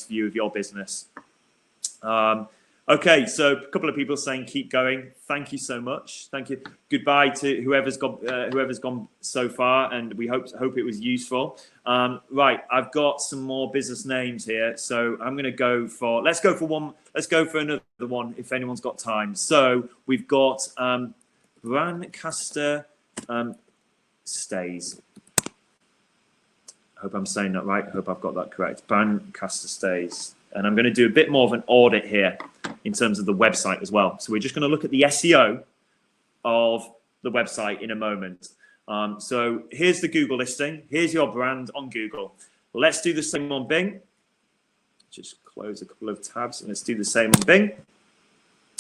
view of your business. Okay, so a couple of people saying keep going. Thank you so much. Thank you. Goodbye to whoever's gone so far, and we hope it was useful. Right, I've got some more business names here, so I'm going to go for. Let's go for one. Let's go for another one if anyone's got time. So we've got Brancaster Stays. I hope I'm saying that right. I hope I've got that correct. Brancaster Stays. And I'm going to do a bit more of an audit here in terms of the website as well. So we're just going to look at the SEO of the website in a moment. So here's the Google listing. Here's your brand on Google. Let's do the same on Bing. Just close a couple of tabs and let's do the same on Bing.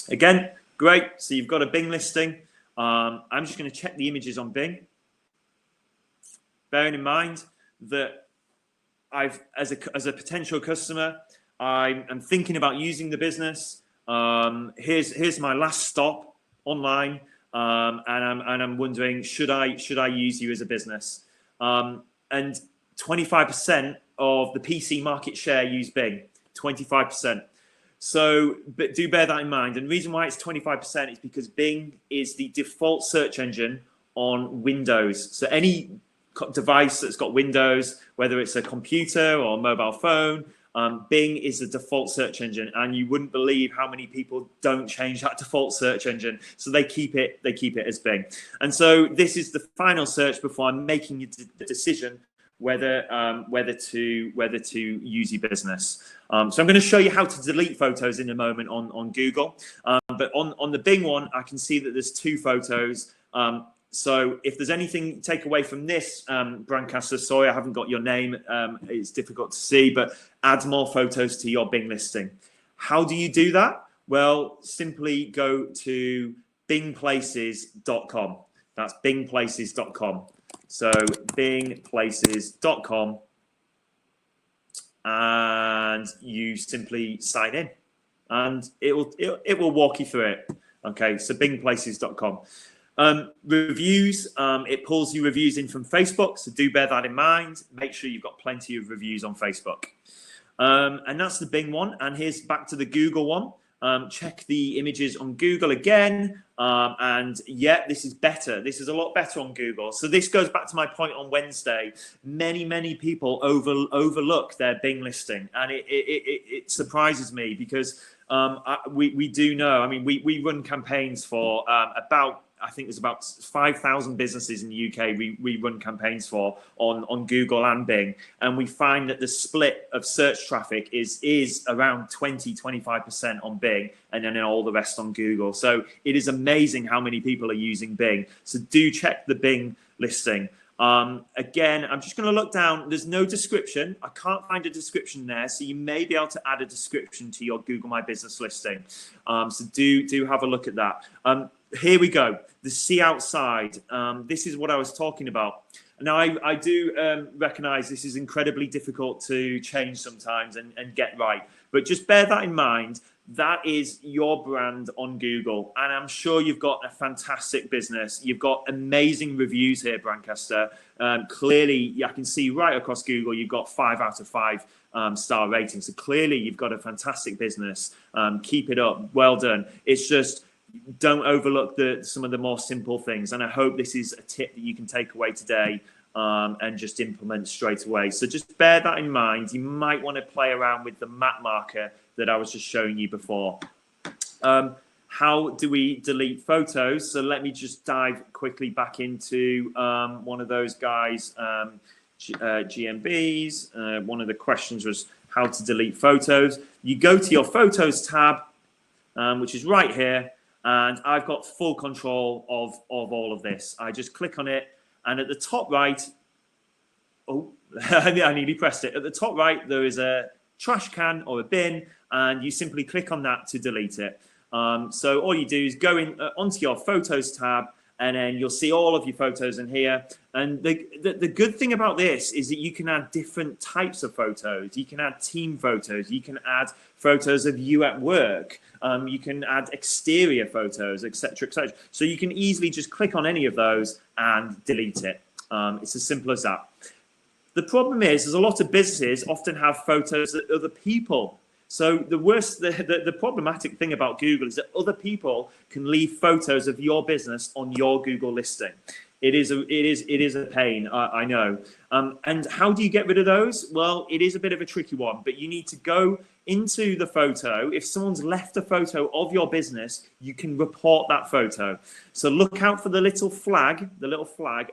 Again, great. So you've got a Bing listing. I'm just going to check the images on Bing. Bearing in mind that as a potential customer, I'm thinking about using the business. Here's my last stop online, and I'm wondering, should I use you as a business? And 25% of the PC market share use Bing. 25%. So, but do bear that in mind. And the reason why it's 25% is because Bing is the default search engine on Windows. So any device that's got Windows, whether it's a computer or a mobile phone, Bing is the default search engine, and you wouldn't believe how many people don't change that default search engine. So they keep it as Bing. And so this is the final search before I'm making the decision whether to use your business. So I'm going to show you how to delete photos in a moment on Google. But on the Bing one, I can see that there's 2 photos. So if there's anything take away from this, Brancaster, sorry, I haven't got your name. It's difficult to see, but add more photos to your Bing listing. How do you do that? Well, simply go to bingplaces.com. That's bingplaces.com. So bingplaces.com, and you simply sign in, and it will walk you through it. Okay, so bingplaces.com. Reviews, it pulls you reviews in from Facebook, so do bear that in mind. Make sure you've got plenty of reviews on Facebook. And that's the Bing one. And here's back to the Google one. Check the images on Google again. And yeah, this is better. This is a lot better on Google. So this goes back to my point on Wednesday. Many people overlook their Bing listing. And it surprises me because we do know, I mean, we run campaigns for I think there's about 5,000 businesses in the UK we run campaigns for on Google and Bing. And we find that the split of search traffic is around 20-25% on Bing, and then all the rest on Google. So it is amazing how many people are using Bing. So do check the Bing listing. Again, I'm just going to look down. There's no description. I can't find a description there. So you may be able to add a description to your Google My Business listing. So do have a look at that. Here we go. The see outside. This is what I was talking about. Now, I do recognize this is incredibly difficult to change sometimes and get right, but just bear that in mind. That is your brand on Google, and I'm sure you've got a fantastic business. You've got amazing reviews here, Brancaster. Clearly, I can see right across Google, you've got 5 out of 5 star ratings. So clearly, you've got a fantastic business. Keep it up. Well done. It's just don't overlook some of the more simple things. And I hope this is a tip that you can take away today and just implement straight away. So just bear that in mind. You might want to play around with the map marker that I was just showing you before. How do we delete photos? So let me just dive quickly back into one of those guys, GMBs. One of the questions was how to delete photos. You go to your Photos tab, which is right here, and I've got full control of all of this. I just click on it, and at the top right, oh, I nearly pressed it. At the top right, there is a trash can or a bin, and you simply click on that to delete it. So all you do is go in onto your Photos tab, and then you'll see all of your photos in here. And the good thing about this is that you can add different types of photos. You can add team photos. You can add photos of you at work. You can add exterior photos, etc., etc. So you can easily just click on any of those and delete it. It's as simple as that. The problem is a lot of businesses often have photos that other people. So the problematic thing about Google is that other people can leave photos of your business on your Google listing. It is a pain, I know. And how do you get rid of those? Well, it is a bit of a tricky one, but you need to go into the photo. If someone's left a photo of your business, you can report that photo. So look out for the little flag,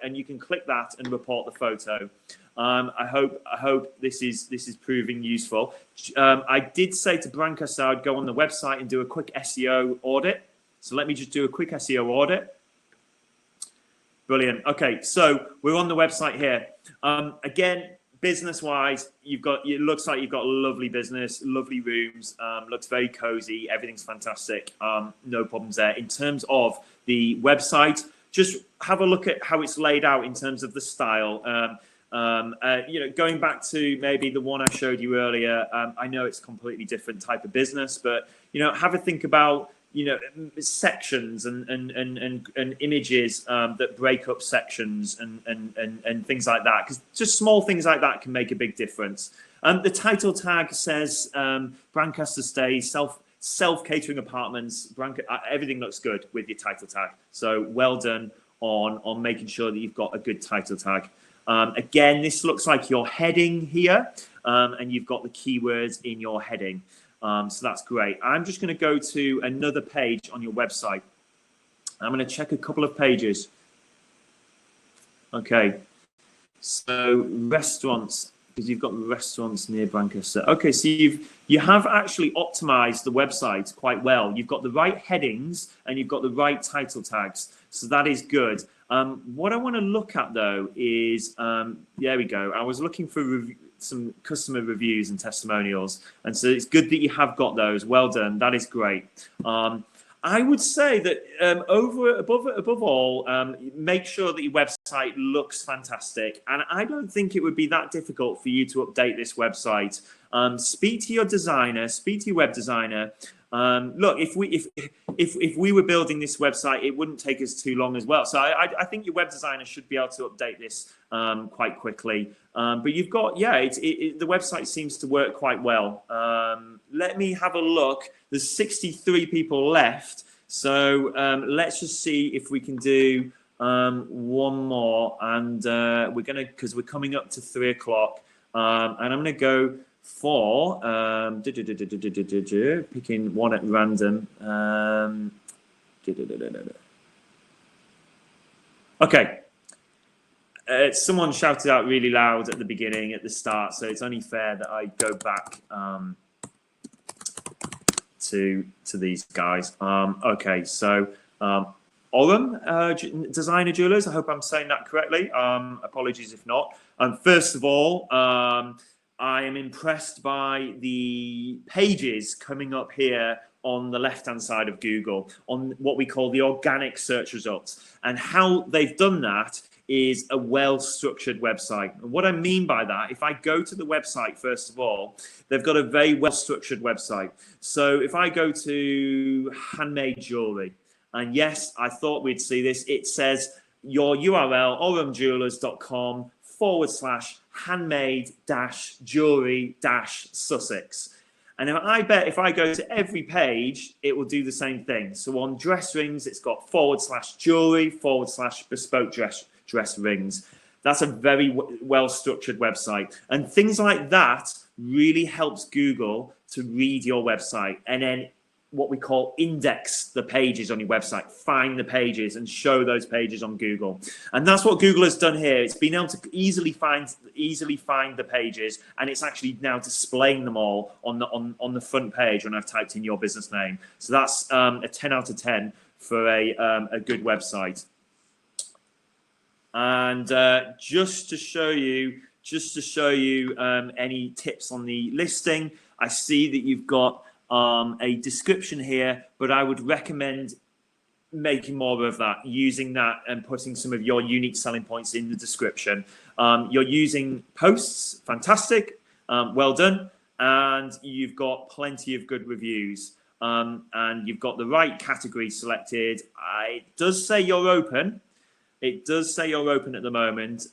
and you can click that and report the photo. I hope this is proving useful. I did say to Brancaster I'd go on the website and do a quick SEO audit. So let me just do a quick SEO audit. Brilliant. Okay, so we're on the website here. Again, business-wise, it looks like you've got a lovely business, lovely rooms, looks very cozy, everything's fantastic. No problems there. In terms of the website, just have a look at how it's laid out in terms of the style. Going back to maybe the one I showed you earlier, I know it's a completely different type of business, but have a think about sections and images that break up sections and things like that, because just small things like that can make a big difference. The title tag says Brancaster Stays self-catering apartments. Everything looks good with your title tag, so well done on making sure that you've got a good title tag. Again, this looks like your heading here, and you've got the keywords in your heading. So that's great. I'm just going to go to another page on your website. I'm going to check a couple of pages. Okay. So restaurants, because you've got restaurants near Brancaster. Okay, so you have actually optimized the website quite well. You've got the right headings and you've got the right title tags. So that is good. What I want to look at though is, there we go. I was looking for some customer reviews and testimonials, and so it's good that you have got those. Well done. That is great. I would say that above all, make sure that your website looks fantastic. And I don't think it would be that difficult for you to update this website. Speak to your designer, speak to your web designer. Look, if we were building this website, it wouldn't take us too long as well. So I think your web designer should be able to update this quite quickly. But you've got, the website seems to work quite well. Let me have a look. There's 63 people left. So let's just see if we can do one more. And because we're coming up to 3 o'clock. And I'm going to go for picking one at random. Okay. Someone shouted out really loud at the beginning, at the start, so it's only fair that I go back to these guys. Okay, so Oram, Designer Jewelers, I hope I'm saying that correctly. Apologies if not. First of all, I am impressed by the pages coming up here on the left-hand side of Google on what we call the organic search results, and how they've done that is a well-structured website. And what I mean by that, if I go to the website, first of all, they've got a very well-structured website. So if I go to handmade jewelry, and yes, I thought we'd see this, it says your URL, orumjewelers.com/handmade-jewelry-Sussex. And I bet if I go to every page, it will do the same thing. So on dress rings, it's got /jewelry/bespoke dress rings. That's a very well-structured website. And things like that really helps Google to read your website and then what we call index the pages on your website, find the pages and show those pages on Google. And that's what Google has done here. It's been able to easily find the pages, and it's actually now displaying them all on the front page when I've typed in your business name. So that's a 10 out of 10 for a good website. And just to show you any tips on the listing, I see that you've got a description here, but I would recommend making more of that, using that and putting some of your unique selling points in the description. You're using posts, fantastic, well done, and you've got plenty of good reviews, and you've got the right category selected. It does say you're open. It does say you're open at the moment.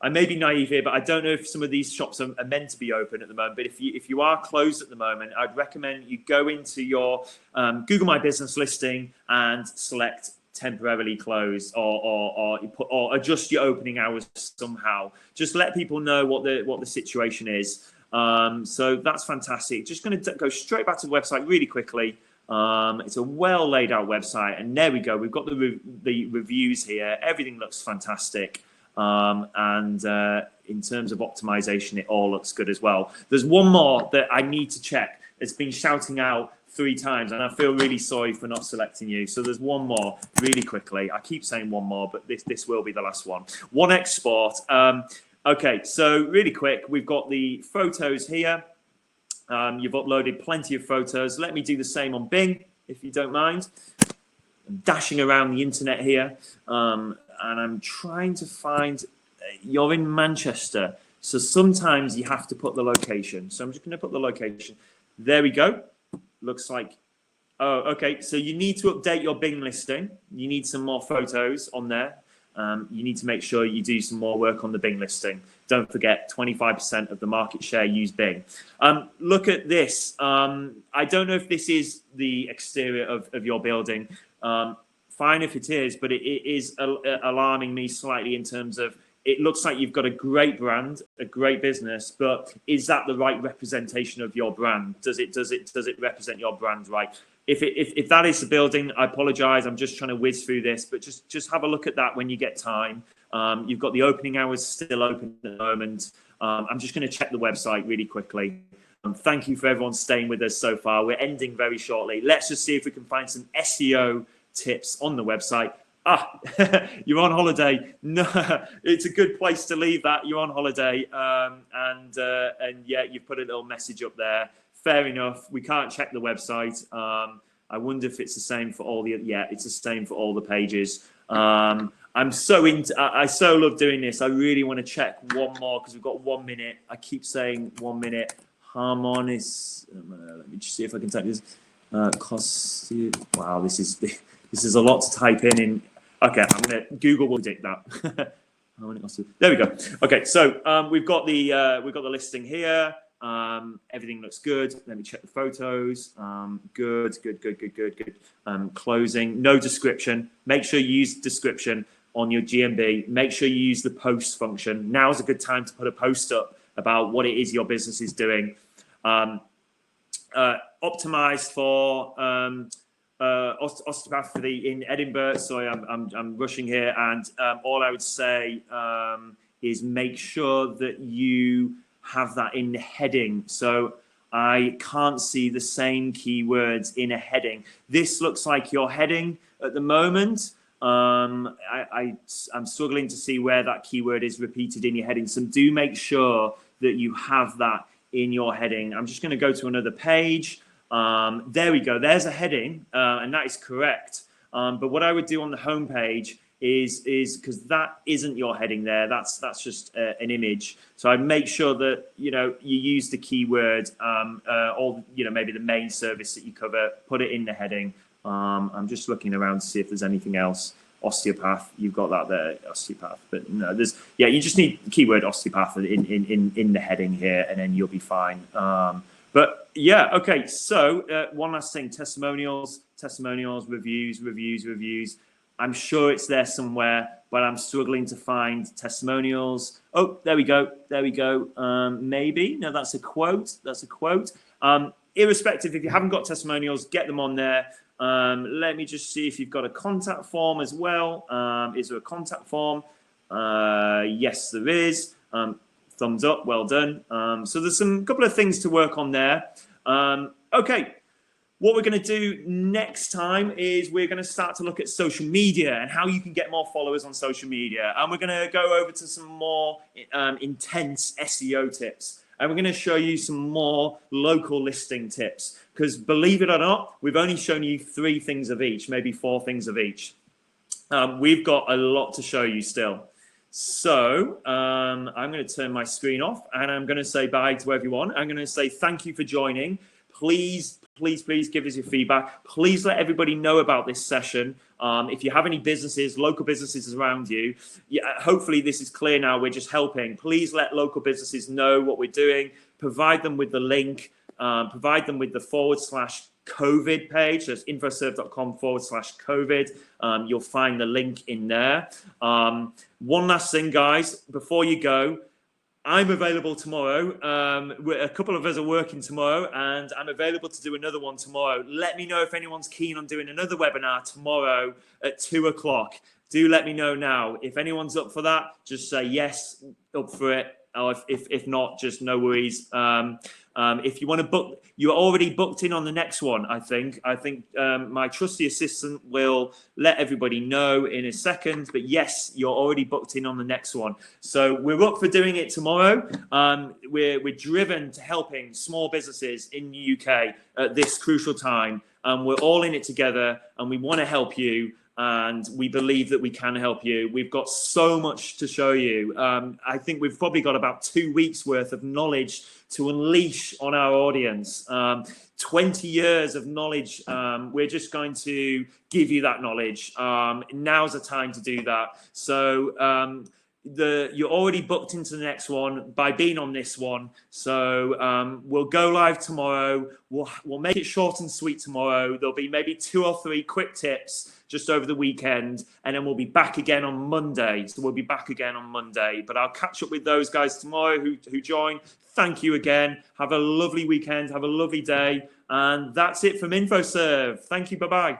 I may be naive here, but I don't know if some of these shops are meant to be open at the moment. But if you are closed at the moment, I'd recommend you go into your Google My Business listing and select temporarily closed, or adjust your opening hours somehow. Just let people know what the situation is. So that's fantastic. Just going to go straight back to the website really quickly. It's a well laid out website, and there we go. We've got the reviews here. Everything looks fantastic. And in terms of optimization, it all looks good as well. There's one more that I need to check. It's been shouting out 3 times, and I feel really sorry for not selecting you. So there's one more really quickly. I keep saying one more, but this will be the last one. One export. Okay, so really quick, we've got the photos here. You've uploaded plenty of photos. Let me do the same on Bing, if you don't mind. I'm dashing around the internet here. And I'm trying to find, you're in Manchester, so sometimes you have to put the location. So I'm just going to put the location. There we go. Looks like, oh, okay. So you need to update your Bing listing. You need some more photos on there. You need to make sure you do some more work on the Bing listing. Don't forget, 25% of the market share use Bing. Look at this. I don't know if this is the exterior of your building. Fine if it is, but it is alarming me slightly in terms of it looks like you've got a great brand, a great business, but is that the right representation of your brand? Does it represent your brand right? If that is the building, I apologize. I'm just trying to whiz through this, but just have a look at that when you get time. You've got the opening hours still open at the moment. I'm just going to check the website really quickly. Thank you for everyone staying with us so far. We're ending very shortly. Let's just see if we can find some SEO tips on the website. You're on holiday. No, it's a good place to leave that. You're on holiday, and yeah, you've put a little message up there. Fair enough. We can't check the website. I wonder if it's the same for all the. Yeah, it's the same for all the pages. I'm so into. I so love doing this. I really want to check one more because we've got 1 minute. I keep saying 1 minute. Harmonis. Let me just see if I can type this. Wow, this is a lot to type in. Okay, I'm gonna Google will predict that. There we go. Okay, so we've got the listing here. Everything looks good. Let me check the photos. Good. Closing. No description. Make sure you use description on your GMB. Make sure you use the post function. Now's a good time to put a post up about what it is your business is doing. Optimized for osteopathy in Edinburgh. Sorry, I'm rushing here, and all I would say is make sure that you have that in the heading. So I can't see the same keywords in a heading. This looks like your heading at the moment. I'm struggling to see where that keyword is repeated in your heading. So do make sure that you have that in your heading. I'm just going to go to another page. There we go. There's a heading, and that is correct. But what I would do on the home page is because that isn't your heading there. That's just an image. So I make sure that you use the keyword or maybe the main service that you cover. Put it in the heading. I'm just looking around to see if there's anything else. Osteopath, you've got that there, osteopath. But no, you just need the keyword osteopath in the heading here, and then you'll be fine. But yeah, okay. So one last thing: testimonials, reviews. I'm sure it's there somewhere, but I'm struggling to find testimonials. Oh, there we go. Maybe no, that's a quote. Irrespective, if you haven't got testimonials, get them on there. Let me just see if you've got a contact form as well. Is there a contact form? Yes, there is. Thumbs up, well done. So there's a couple of things to work on there. Okay, what we're going to do next time is we're going to start to look at social media and how you can get more followers on social media. And we're going to go over to some more intense SEO tips. And we're going to show you some more local listing tips. Because believe it or not, we've only shown you 3 things of each, maybe 4 things of each. We've got a lot to show you still. So I'm going to turn my screen off and I'm going to say bye to everyone. I'm going to say thank you for joining. Please give us your feedback. Please let everybody know about this session. If you have any businesses, local businesses around you, hopefully this is clear now. We're just helping. Please let local businesses know what we're doing. Provide them with the link. Provide them with the /COVID page. So it's infoserve.com/COVID. You'll find the link in there. One last thing, guys, before you go. I'm available tomorrow. A couple of us are working tomorrow, and I'm available to do another one tomorrow. Let me know if anyone's keen on doing another webinar tomorrow at 2:00. Do let me know now. If anyone's up for that, just say yes, up for it. Or if not, just no worries. If you want to book, you're already booked in on the next one. I think my trusty assistant will let everybody know in a second. But yes, you're already booked in on the next one. So we're up for doing it tomorrow. We're driven to helping small businesses in the UK at this crucial time. We're all in it together, and we want to help you. And we believe that we can help you. We've got so much to show you. I think we've probably got about 2 weeks worth of knowledge to unleash on our audience. 20 years of knowledge. We're just going to give you that knowledge. Now's the time to do that. So you're already booked into the next one by being on this one. So we'll go live tomorrow. We'll make it short and sweet tomorrow. There'll be maybe 2 or 3 quick tips just over the weekend, and then we'll be back again on Monday. But I'll catch up with those guys tomorrow who join. Thank you again. Have a lovely weekend. Have a lovely day. And that's it from InfoServe. Thank you. Bye-bye.